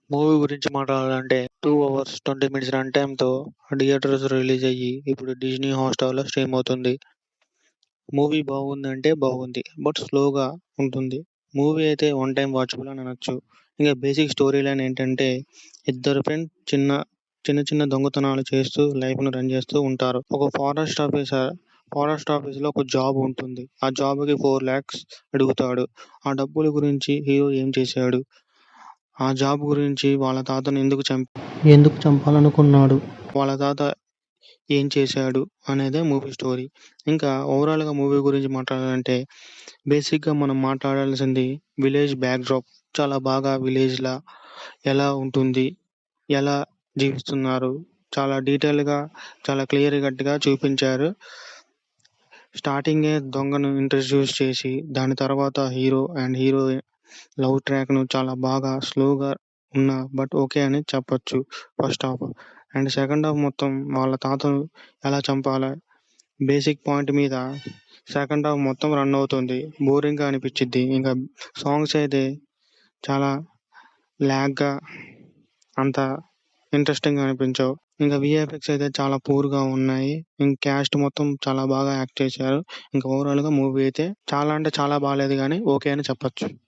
Movie గురించి మాట్లాడాలంటే 2 hours 20 minutes run టైమ్‌తో థియేటర్స్ రిలీజ్ అయ్యి ఇప్పుడు డిజ్నీ హాట్‌స్టార్‌లో స్ట్రీమ్ అవుతుంది. మూవీ బాగుందంటే బాగుంది. బట్ స్లోగా ఉంటుంది. మూవీ అయితే వన్ టైమ్ వాచబుల్ అని అనొచ్చు. ఇంక బేసిక్ స్టోరీ లైన్ ఏంటంటే ఇద్దరు ఫ్రెండ్స్ చిన్న చిన్న దొంగతనాలు చేస్తూ లైఫ్‌ని రన్ చేస్తూ ఉంటారు. ఒక ఫారెస్ట్ ఆఫీస్‌లో ఒక జాబ్ ఉంటుంది. ఆ జాబ్‌కి 4,00,000 అడుగుతాడు. ఆ డబ్బుల గురించి హీరో ఏం చేశాడు? ఆ జాబ్ గురించి వాళ్ళ తాతను ఎందుకు చంపాలనుకున్నాడు? వాళ్ళ తాత ఏం చేశాడు? అనేదే మూవీ స్టోరీ. ఇంకా ఓవరాల్‌గా మూవీ గురించి మాట్లాడాలంటే బేసిక్‌గా మనం మాట్లాడాల్సింది విలేజ్ బ్యాక్‌డ్రాప్. చాలా బాగా విలేజ్‌లా ఎలా ఉంటుంది? ఎలా జీవిస్తున్నారు? చాలా డీటెయిల్‌గా, చాలా క్లియర్ కట్‌గా చూపించారు. స్టార్టింగే దొంగను ఇంట్రడ్యూస్ చేసి దాని తర్వాత హీరో అండ్ హీరోయిన్ లవ్ ట్రాక్‌ను చాలా బాగా స్లోగా బట్ ఓకే అని చెప్పొచ్చు first half. And second half మొత్తం వాళ్ళ తాతను ఎలా చంపాలా బేసిక్ పాయింట్ మీద సెకండ్ హాఫ్ మొత్తం రన్ అవుతుంది. బోరింగ్‌గా అనిపిచ్చిద్ది. ఇంకా సాంగ్స్ అయితే చాలా ల్యాగ్‌గా అంత ఇంట్రెస్టింగ్‌గా అనిపించవు. ఇంకా వీఎఫ్ఎక్స్ అయితే చాలా పూర్‌గా ఉన్నాయి. క్యాస్ట్ మొత్తం చాలా బాగా యాక్ట్ చేశారు. ఇంకా ఓవరాల్‌గా మూవీ అయితే చాలా అంటే చాలా బాలేదు గానీ ఓకే అని చెప్పొచ్చు.